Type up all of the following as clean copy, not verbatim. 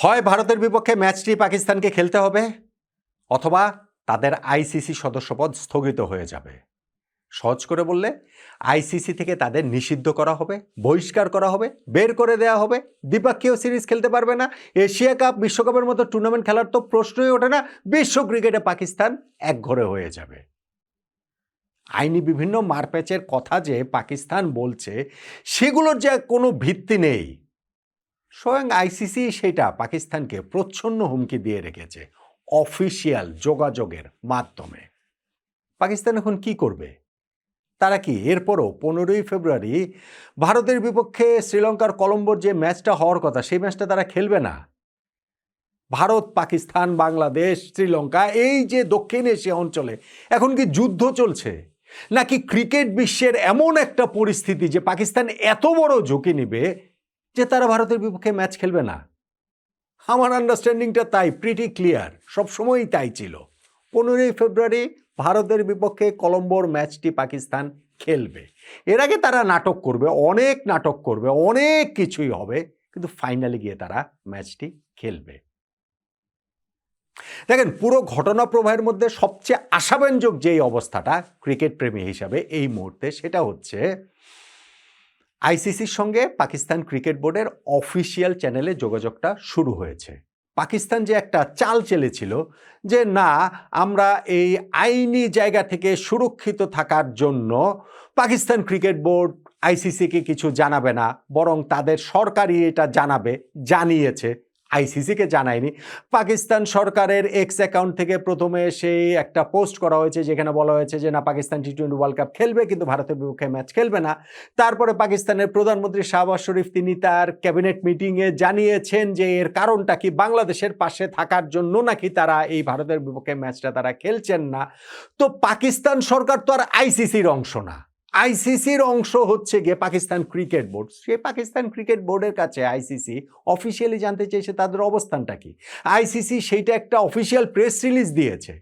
হয় ভারতের বিপক্ষে ম্যাচটি পাকিস্তানকে খেলতে হবে অথবা তাদের আইসিসি সদস্যপদ স্থগিত হয়ে যাবে। সহজ করে বললে আইসিসি থেকে তাদের নিষিদ্ধ করা হবে, বহিষ্কার করা হবে, বের করে দেওয়া হবে, দ্বিপক্ষীয় সিরিজ খেলতে পারবে না, এশিয়া কাপ বিশ্বকাপের মতো টুর্নামেন্ট খেলার তো প্রশ্নই ওঠে না, বিশ্ব ক্রিকেটে পাকিস্তান একঘরে হয়ে যাবে। আইনি বিভিন্ন মারপ্যাচের কথা যে পাকিস্তান বলছে সেগুলোর যে কোনো ভিত্তি নেই। স্বয়ং আইসিসি সেটা পাকিস্তানকে প্রচ্ছন্ন হুমকি দিয়ে রেখেছে অফিসিয়াল যোগাযোগের মাধ্যমে। পাকিস্তান এখন কি করবে? তারা কি এরপরও 15ই ফেব্রুয়ারি ভারতের বিপক্ষে শ্রীলঙ্কার কলম্বোর যে ম্যাচটা হওয়ার কথা সেই ম্যাচটা তারা খেলবে না? ভারত, পাকিস্তান, বাংলাদেশ, শ্রীলঙ্কা এই যে দক্ষিণ এশিয়া অঞ্চলে এখন কি যুদ্ধ চলছে, নাকি ক্রিকেট বিশ্বের এমন একটা পরিস্থিতি যে পাকিস্তান এত বড় ঝুঁকি নেবে যে তারা ভারতের বিপক্ষে ম্যাচ খেলবে না? আমার আন্ডারস্ট্যান্ডিংটা তাই প্রিটি ক্লিয়ার, সবসময়ই তাই ছিল। 15ই ফেব্রুয়ারি ভারতের বিপক্ষে কলম্বোর ম্যাচটি পাকিস্তান খেলবে। এর আগে তারা নাটক করবে, অনেক নাটক করবে, অনেক কিছুই হবে, কিন্তু ফাইনালি গিয়ে তারা ম্যাচটি খেলবে। দেখেন, পুরো ঘটনা প্রবাহের মধ্যে সবচেয়ে আশাব্যঞ্জক যেই অবস্থাটা ক্রিকেট প্রেমী হিসাবে এই মুহূর্তে, সেটা হচ্ছে আইসিসির সঙ্গে পাকিস্তান ক্রিকেট বোর্ডের অফিসিয়াল চ্যানেলে যোগাযোগটা শুরু হয়েছে। পাকিস্তান যে একটা চাল চেলেছিল যে না, আমরা এই আইনি জায়গা থেকে সুরক্ষিত থাকার জন্য পাকিস্তান ক্রিকেট বোর্ড আইসিসিকে কিছু জানাবে না, বরং তাদের সরকারই এটা জানাবে, জানিয়েছে, আইসিসিকে জানায়নি। পাকিস্তান সরকারের এক্স অ্যাকাউন্ট থেকে প্রথমে সেই একটা পোস্ট করা হয়েছে যেখানে বলা হয়েছে যে না, পাকিস্তান টি-20 ওয়ার্ল্ড কাপ খেলবে কিন্তু ভারতের বিপক্ষে ম্যাচ খেলবে না। তারপরে পাকিস্তানের প্রধানমন্ত্রী শাহবাজ শরীফ তিনি তার ক্যাবিনেট মিটিংয়ে জানিয়েছেন যে এর কারণটা কি, বাংলাদেশের পাশে থাকার জন্য নাকি তারা এই ভারতের বিপক্ষে ম্যাচটা তারা খেলছেন না। তো পাকিস্তান সরকার তো আর আইসিসির অংশ না, আইসিসির অংশ হচ্ছে গিয়ে পাকিস্তান ক্রিকেট বোর্ড। সে পাকিস্তান ক্রিকেট বোর্ডের কাছে আইসিসি অফিসিয়ালি জানতে চেয়েছে তাদের অবস্থানটা কি। আইসিসি সেইটা একটা অফিসিয়াল প্রেস রিলিজ দিয়েছে।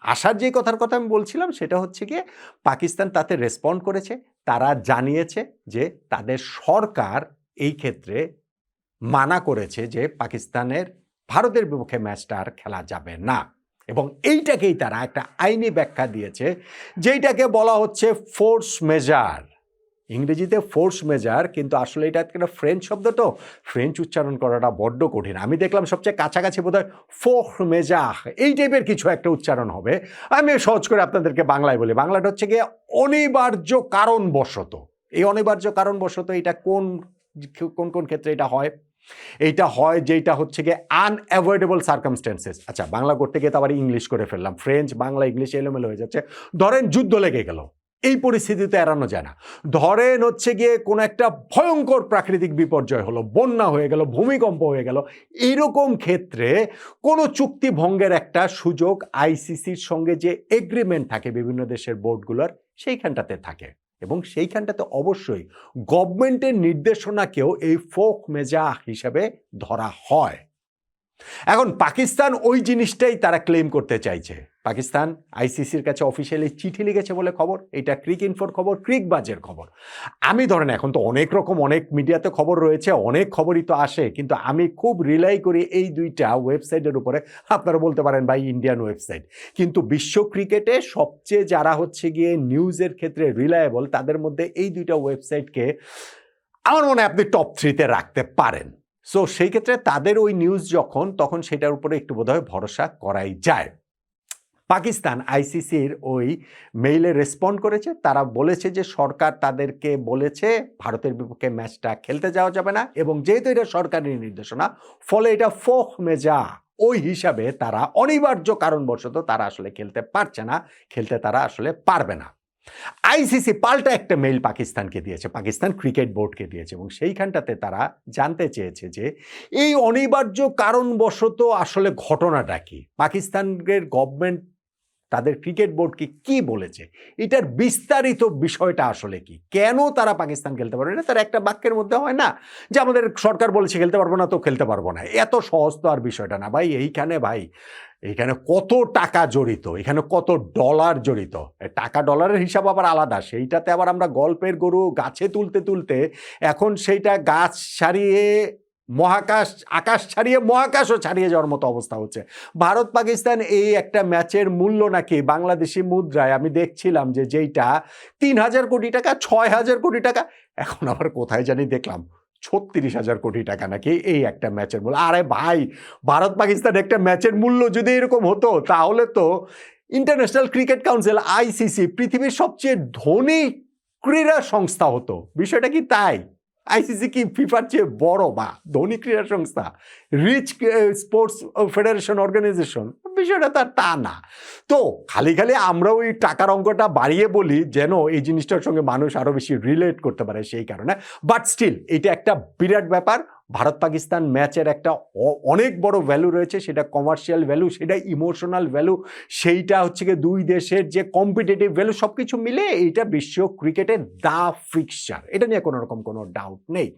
আসার যে কথার কথা আমি বলছিলাম সেটা হচ্ছে গিয়ে পাকিস্তান তাতে রেসপন্ড করেছে, তারা জানিয়েছে যে তাদের সরকার এই ক্ষেত্রে মানা করেছে যে পাকিস্তানের ভারতের বিপক্ষে ম্যাচটা আর খেলা যাবে না, এবং এইটাকেই তারা একটা আইনি ব্যাখ্যা দিয়েছে যেইটাকে বলা হচ্ছে ফোর্স মেজার। ইংরেজিতে ফোর্স মেজার, কিন্তু আসলে এটা একটা ফ্রেঞ্চ শব্দ, তো ফ্রেঞ্চ উচ্চারণ করাটা বড্ড কঠিন। আমি দেখলাম সবচেয়ে কাছাকাছি বোধহয় ফোর্স মেজার এই টাইপের কিছু একটা উচ্চারণ হবে। আমি সহজ করে আপনাদেরকে বাংলায় বলি, বাংলাটা হচ্ছে গিয়ে অনিবার্য কারণবশত। এই অনিবার্য কারণবশত এটা কোন কোন কোন ক্ষেত্রে এটা হয়? এইটা হয় যেটা হচ্ছে গিয়ে আনঅ্যাভয়েডেবল সার্কামস্ট্যান্সেস। আচ্ছা, বাংলা করতে গিয়ে তো আবার ইংলিশ করে ফেললাম, ফ্রেঞ্চ বাংলা ইংলিশ এলোমেলো হয়ে যাচ্ছে। ধরেন যুদ্ধ লেগে গেল, এই পরিস্থিতিতে এড়ানো যায় না। ধরেন হচ্ছে গিয়ে কোনো একটা ভয়ঙ্কর প্রাকৃতিক বিপর্যয় হলো, বন্যা হয়ে গেল, ভূমিকম্প হয়ে গেল, এইরকম ক্ষেত্রে কোনো চুক্তি ভঙ্গের একটা সুযোগ আইসিসির সঙ্গে যে এগ্রিমেন্ট থাকে বিভিন্ন দেশের বোর্ডগুলোর সেইখানটাতে থাকে, এবং সেইখানটাতে অবশ্যই গভর্নমেন্টের নির্দেশনাকেও এই ফোর্স মেজার হিসেবে ধরা হয়। এখন পাকিস্তান ওই জিনিসটাই তারা ক্লেম করতে চাইছে। পাকিস্তান আইসিসির কাছে অফিসিয়ালি চিঠি লিখেছে বলে খবর, এটা ক্রিক ইনফোর খবর, ক্রিক বাজের খবর। আমি ধরেন এখন তো অনেক রকম অনেক মিডিয়াতে খবর রয়েছে, অনেক খবরই তো আসে, কিন্তু আমি খুব রিলাই করি এই দুইটা ওয়েবসাইটের উপরে। আপনারা বলতে পারেন ভাই ইন্ডিয়ান ওয়েবসাইট, কিন্তু বিশ্ব ক্রিকেটে সবচেয়ে যারা হচ্ছে গিয়ে নিউজের ক্ষেত্রে রিলায়েবল তাদের মধ্যে এই দুইটা ওয়েবসাইটকে আমার মনে হয় আপনি টপ 3-তে রাখতে পারেন। সো সেই ক্ষেত্রে তাদের ওই নিউজ যখন, তখন সেটার উপরে একটু বোধহয় ভরসা করাই যায়। পাকিস্তান আইসিসির ওই মেইলে রেসপন্ড করেছে, তারা বলেছে যে সরকার তাদেরকে বলেছে ভারতের বিপক্ষে ম্যাচটা খেলতে যাওয়া যাবে না, এবং যেহেতু এটা সরকারি নির্দেশনা ফলে এটা ফোর্স মেজার ওই হিসাবে তারা অনিবার্য কারণবশত তারা আসলে খেলতে পারছে না, খেলতে তারা আসলে পারবে না। আইসিসি পাল্টা একটা মেইল পাকিস্তানকে দিয়েছে, পাকিস্তান ক্রিকেট বোর্ডকে দিয়েছে, এবং সেইখানটাতে তারা জানতে চেয়েছে যে এই অনিবার্য কারণবশত আসলে ঘটনাটা কি, পাকিস্তানের গভর্নমেন্ট তাদের ক্রিকেট বোর্ডকে কি বলেছে, এটার বিস্তারিত বিষয়টা আসলে কি, কেন তারা পাকিস্তান খেলতে পারবে না। তার একটা বাক্যের মধ্যে হয় না যে আমাদের সরকার বলেছে খেলতে পারবো না তো খেলতে পারবো না, এত সহজ তো আর বিষয়টা না ভাই। এইখানে কত টাকা জড়িত, এখানে কত ডলার জড়িত, টাকা ডলারের হিসাব আবার আলাদা। সেইটাতে আবার আমরা গল্পের গরু গাছে তুলতে তুলতে এখন সেইটা গাছ সারিয়ে মহাকাশ, আকাশ ছাড়িয়ে মহাকাশও ছাড়িয়ে যাওয়ার মতো অবস্থা হচ্ছে। ভারত পাকিস্তান এই একটা ম্যাচের মূল্য নাকি বাংলাদেশি মুদ্রায় আমি দেখছিলাম যে যেইটা ৩,০০০ কোটি টাকা, ৬,০০০ কোটি টাকা, এখন আবার কোথায় জানি দেখলাম ৩৬,০০০ কোটি টাকা নাকি এই একটা ম্যাচের মূল্য। আরে ভাই, ভারত পাকিস্তান একটা ম্যাচের মূল্য যদি এরকম হতো তাহলে তো ইন্টারন্যাশনাল ক্রিকেট কাউন্সিল আইসিসি পৃথিবীর সবচেয়ে ধনী ক্রীড়া সংস্থা হতো। বিষয়টা কি তাই? আইসিসি কি ফিফার চেয়ে বড় বা ধনী ক্রীড়া সংস্থা, রিচ স্পোর্টস ফেডারেশন অর্গানাইজেশন? বিষয়টা তার তা না। তো খালি খালি আমরা ওই টাকার অঙ্কটা বাড়িয়ে বলি যেন এই জিনিসটার সঙ্গে মানুষ আরো বেশি রিলেট করতে পারে সেই কারণে। বাট স্টিল এটা একটা বিরাট ব্যাপার। ভারত পাকিস্তান ম্যাচের একটা অনেক বড় ভ্যালু রয়েছে, সেটা কমার্শিয়াল ভ্যালু, সেটা ইমোশনাল ভ্যালু, সেইটা হচ্ছে গিয়ে দুই দেশের যে কম্পিটিটিভ ভ্যালু, সব কিছু মিলে এইটা বিশ্ব ক্রিকেটের দা ফিক্সচার, এটা নিয়ে কোনো রকম কোনো ডাউট নেই।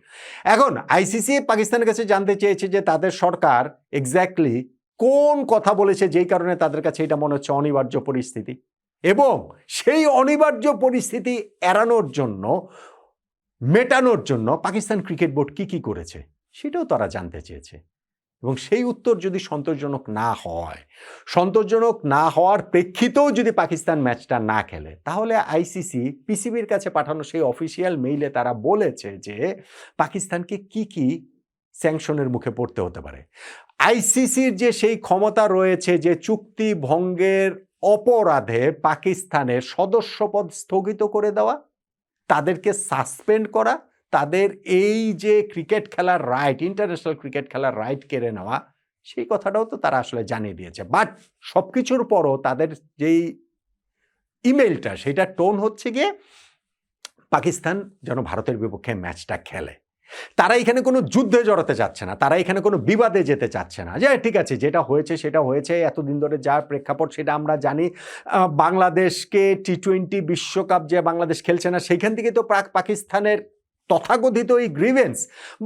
এখন আইসিসি পাকিস্তানের কাছে জানতে চেয়েছে যে তাদের সরকার এক্স্যাক্টলি কোন কথা বলেছে যেই কারণে তাদের কাছে এটা মনে হচ্ছে অনিবার্য পরিস্থিতি, এবং সেই অনিবার্য পরিস্থিতি এড়ানোর জন্য, মেটানোর জন্য পাকিস্তান ক্রিকেট বোর্ড কি কি করেছে সেটাও তারা জানতে চেয়েছে। এবং সেই উত্তর যদি সন্তোষজনক না হয়, সন্তোষজনক না হওয়ার প্রেক্ষিতেও যদি পাকিস্তান ম্যাচটা না খেলে, তাহলে আইসিসি পিসিবির কাছে পাঠানো সেই অফিসিয়াল মেইলে তারা বলেছে যে পাকিস্তানকে কি কি স্যাংশনের মুখে পড়তে হতে পারে। আইসিসির যে সেই ক্ষমতা রয়েছে যে চুক্তি ভঙ্গের অপরাধে পাকিস্তানের সদস্যপদ স্থগিত করে দেওয়া, তাদেরকে সাসপেন্ড করা, তাদের এই যে ক্রিকেট খেলার রাইট, ইন্টারন্যাশনাল ক্রিকেট খেলার রাইট কেড়ে নেওয়া, সেই কথাটাও তো তারা আসলে জানিয়ে দিয়েছে। বাট সবকিছুর পরও তাদের যেই ইমেলটা, সেটা টোন হচ্ছে গিয়ে পাকিস্তান যেন ভারতের বিপক্ষে ম্যাচটা খেলে। তারা এখানে কোনো যুদ্ধে জড়াতে চাচ্ছে না, তারা এখানে কোনো বিবাদে যেতে চাচ্ছে না, যে ঠিক আছে যেটা হয়েছে সেটা হয়েছে, এতদিন ধরে যার প্রেক্ষাপট সেটা আমরা জানি। বাংলাদেশকে টি-20 বিশ্বকাপ যে বাংলাদেশ খেলছে না, সেইখান থেকে তো পাকিস্তানের তথাকথিত এই গ্রিভেন্স,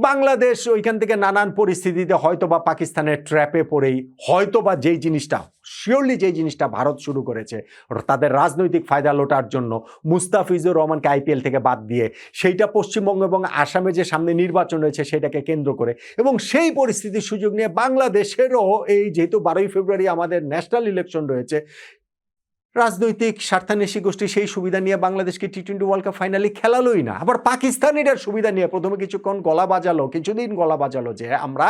বাংলাদেশ ওইখান থেকে নানান পরিস্থিতিতে হয়তো বা পাকিস্তানের ট্র্যাপে পড়েই, হয়তো বা যেই জিনিসটা শিওরলি যেই জিনিসটা ভারত শুরু করেছে তাদের রাজনৈতিক ফায়দা লোটার জন্য, মুস্তাফিজুর রহমানকে আইপিএল থেকে বাদ দিয়ে, সেইটা পশ্চিমবঙ্গ এবং আসামে যে সামনে নির্বাচন রয়েছে সেটাকে কেন্দ্র করে, এবং সেই পরিস্থিতির সুযোগ নিয়ে বাংলাদেশেরও এই যেহেতু 12ই ফেব্রুয়ারি আমাদের ন্যাশনাল ইলেকশন রয়েছে, রাজনৈতিক স্বার্থান্বেষী গোষ্ঠী সেই সুবিধা নিয়ে বাংলাদেশকে টি-20 ওয়ার্ল্ড কাপ ফাইনালি খেলালোই না। আবার পাকিস্তান এটার সুবিধা নিয়ে প্রথমে কিছুক্ষণ গলা বাজালো, কিছুদিন গলা বাজালো যে আমরা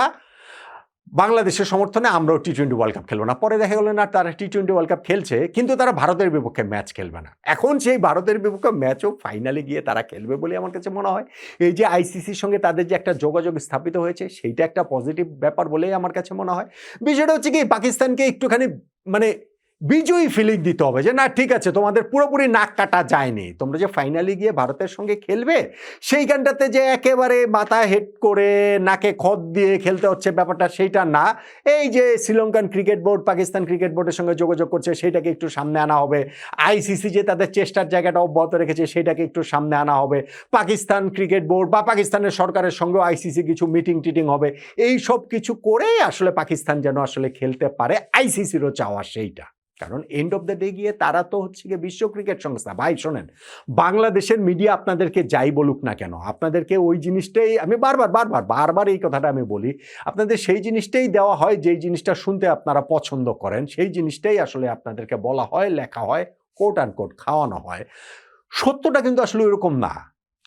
বাংলাদেশের সমর্থনে আমরাও টি-20 ওয়ার্ল্ড কাপ খেলবো না। পরে দেখা গেল না, তারা টি-20 ওয়ার্ল্ড কাপ খেলছে, কিন্তু তারা ভারতের বিপক্ষে ম্যাচ খেলবে না। এখন সেই ভারতের বিপক্ষে ম্যাচও ফাইনালে গিয়ে তারা খেলবে বলে আমার কাছে মনে হয়। এই যে আইসিসির সঙ্গে তাদের যে একটা যোগাযোগ স্থাপিত হয়েছে, সেইটা একটা পজিটিভ ব্যাপার বলেই আমার কাছে মনে হয়। বিষয়টা হচ্ছে কি, পাকিস্তানকে একটুখানি মানে বিজয়ী ফিলিং দিতে হবে যে না ঠিক আছে, তোমাদের পুরোপুরি নাক কাটা যায়নি, তোমরা যে ফাইনালি গিয়ে ভারতের সঙ্গে খেলবে সেইখানটাতে যে একেবারে মাথা হেড করে নাকে খত দিয়ে খেলতে হচ্ছে ব্যাপারটা সেইটা না। এই যে Sri Lankan cricket board Pakistan cricket বোর্ডের সঙ্গে যোগাযোগ করছে, সেইটাকে একটু সামনে আনা হবে। আইসিসি যে তাদের চেষ্টার জায়গাটা অব্যাহত রেখেছে সেটাকে একটু সামনে আনা হবে। পাকিস্তান ক্রিকেট বোর্ড বা পাকিস্তানের সরকারের সঙ্গেও আইসিসি কিছু মিটিং টিটিং হবে। এই সব কিছু করেই আসলে পাকিস্তান যেন আসলে খেলতে পারে, আইসিসিরও চাওয়া সেইটা। কারণ এন্ড অফ দ্য ডে গিয়ে তারা তো হচ্ছে গিয়ে বিশ্ব ক্রিকেট সংস্থা। ভাই শোনেন, বাংলাদেশের মিডিয়া আপনাদেরকে যাই বলুক না কেন, আপনাদেরকে ওই জিনিসটাই, আমি বারবার এই কথাটা আমি বলি, আপনাদের সেই জিনিসটাই দেওয়া হয় যেই জিনিসটা শুনতে আপনারা পছন্দ করেন, সেই জিনিসটাই আসলে আপনাদেরকে বলা হয়, লেখা হয়, কোট অ্যান্ড কোট খাওয়ানো হয়। সত্যটা কিন্তু আসলে এরকম না।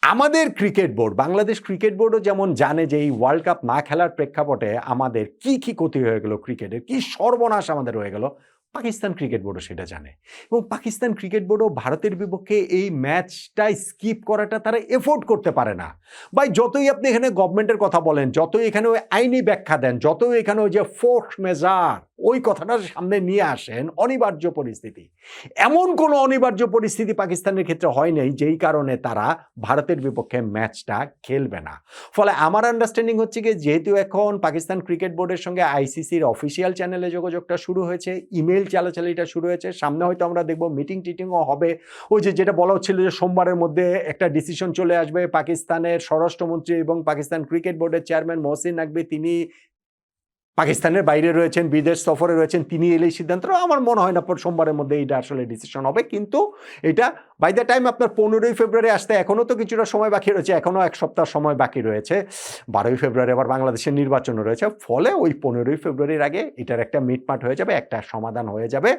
আমাদের ক্রিকেট বোর্ড, বাংলাদেশ ক্রিকেট বোর্ডও যেমন জানে যে এই ওয়ার্ল্ড কাপ না খেলার প্রেক্ষাপটে আমাদের কি কি ক্ষতি হয়ে গেল, ক্রিকেটের কি সর্বনাশ আমাদের হয়ে গেল, পাকিস্তান ক্রিকেট বোর্ডও সেটা জানে। এবং পাকিস্তান ক্রিকেট বোর্ডও ভারতের বিপক্ষে এই ম্যাচটা স্কিপ করাটা তারা এফোর্ড করতে পারে না। ভাই যতই আপনি এখানে গভর্নমেন্টের কথা বলেন, যতই এখানে ওই আইনি ব্যাখ্যা দেন, যতই এখানে ওই যে ফোর্স মেজার ওই কথাটা সামনে নিয়ে আসেন, অনিবার্য পরিস্থিতি, এমন কোনো অনিবার্য পরিস্থিতি পাকিস্তানের ক্ষেত্রে হয় নাই যেই কারণে তারা ভারতের বিপক্ষে ম্যাচটা খেলবে না। ফলে আমার আন্ডারস্ট্যান্ডিং হচ্ছে কি, যেহেতু এখন পাকিস্তান ক্রিকেট বোর্ডের সঙ্গে আইসিসির অফিসিয়াল চ্যানেলে যোগাযোগটা শুরু হয়েছে, ইমেল চালাচালিটা শুরু হয়েছে, সামনে হয়তো আমরা দেখবো মিটিং টিটিংও হবে। ওই যে যেটা বলা হচ্ছিল যে সোমবারের মধ্যে একটা ডিসিশন চলে আসবে, পাকিস্তানের স্বরাষ্ট্রমন্ত্রী এবং পাকিস্তান ক্রিকেট বোর্ডের চেয়ারম্যান মহসিন নাকভি তিনি পাকিস্তানের বাইরে রয়েছেন, বিদেশ সফরে রয়েছেন, তিনি এলেই সিদ্ধান্ত আমার মনে হয় না সোমবারের মধ্যে এটা আসলে ডিসিশন হবে। কিন্তু এটা বাই দ্য টাইম আপনার 15ই ফেব্রুয়ারি আসতে এখনও তো কিছুটা সময় বাকি রয়েছে, এখনও এক সপ্তাহ সময় বাকি রয়েছে। 12ই ফেব্রুয়ারি আবার বাংলাদেশের নির্বাচনও রয়েছে। ফলে ওই 15ই ফেব্রুয়ারির আগে এটার একটা মিটমাট হয়ে যাবে, একটা সমাধান হয়ে যাবে।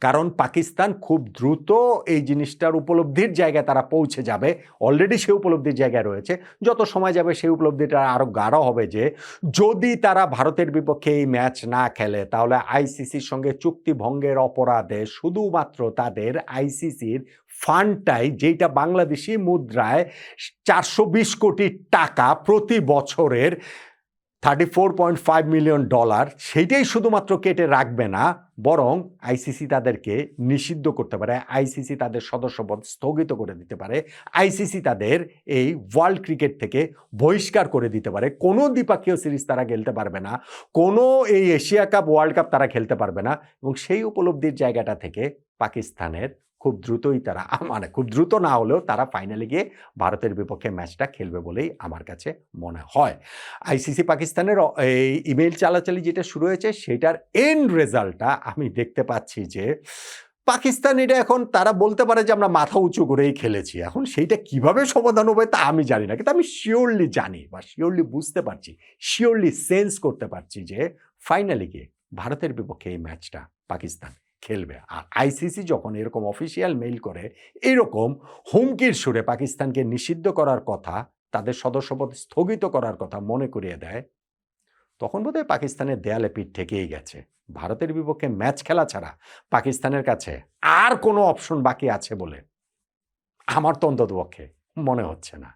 কারণ পাকিস্তান খুব দ্রুত এই জিনিসটার উপলব্ধির জায়গায় তারা পৌঁছে যাবে, অলরেডি সে উপলব্ধির জায়গায় রয়েছে। যত সময় যাবে সেই উপলব্ধিটা আরও গাঢ় হবে যে যদি তারা ভারতের বিপক্ষে এই ম্যাচ না খেলে তাহলে আইসিসির সঙ্গে চুক্তি ভঙ্গের অপরাধে শুধুমাত্র তাদের আইসিসির ফান্ডটাই, যেটা বাংলাদেশি মুদ্রায় 420 কোটি টাকা প্রতি বছরের, $34.5 মিলিয়ন, সেইটাই শুধুমাত্র কেটে রাখবে না, বরং আইসিসি তাদেরকে নিষিদ্ধ করতে পারে, আইসিসি তাদের সদস্যপদ স্থগিত করে দিতে পারে, আইসিসি তাদের এই ওয়ার্ল্ড ক্রিকেট থেকে বহিষ্কার করে দিতে পারে। কোনো দ্বিপক্ষীয় সিরিজ তারা খেলতে পারবে না, কোনো এই এশিয়া কাপ, ওয়ার্ল্ড কাপ তারা খেলতে পারবে না। এবং সেই উপলব্ধির জায়গাটা থেকে পাকিস্তানের খুব দ্রুতই তারা, মানে খুব দ্রুত না হলেও তারা ফাইনালে গিয়ে ভারতের বিপক্ষে ম্যাচটা খেলবে বলেই আমার কাছে মনে হয়। আইসিসি পাকিস্তানের এই ইমেইল চালাচালি যেটা শুরু হয়েছে সেটার এন্ড রেজাল্টটা আমি দেখতে পাচ্ছি যে পাকিস্তান এটা এখন তারা বলতে পারে যে আমরা মাথা উঁচু করেই খেলেছি। এখন সেইটা কিভাবে সমাধান হবে তা আমি জানি না, কিন্তু আমি শিওরলি জানি বা শিওরলি বুঝতে পারছি, শিওরলি সেন্স করতে পারছি যে ফাইনালি গিয়ে ভারতের বিপক্ষে এই ম্যাচটা পাকিস্তান খেলবে। আর আইসিসি যখন এরকম অফিসিয়াল মেইল করে এরকম হুমকির সুরে পাকিস্তানকে নিষিদ্ধ করার কথা, তাদের সদস্যপদ স্থগিত করার কথা মনে করিয়ে দেয়, তখন বোধহয় পাকিস্তানের দেয়ালে পিঠ ঠেকেই গেছে। ভারতের বিপক্ষে ম্যাচ খেলা ছাড়া পাকিস্তানের কাছে আর কোনো অপশন বাকি আছে বলে আমার তো অন্ততপক্ষে মনে হচ্ছে না।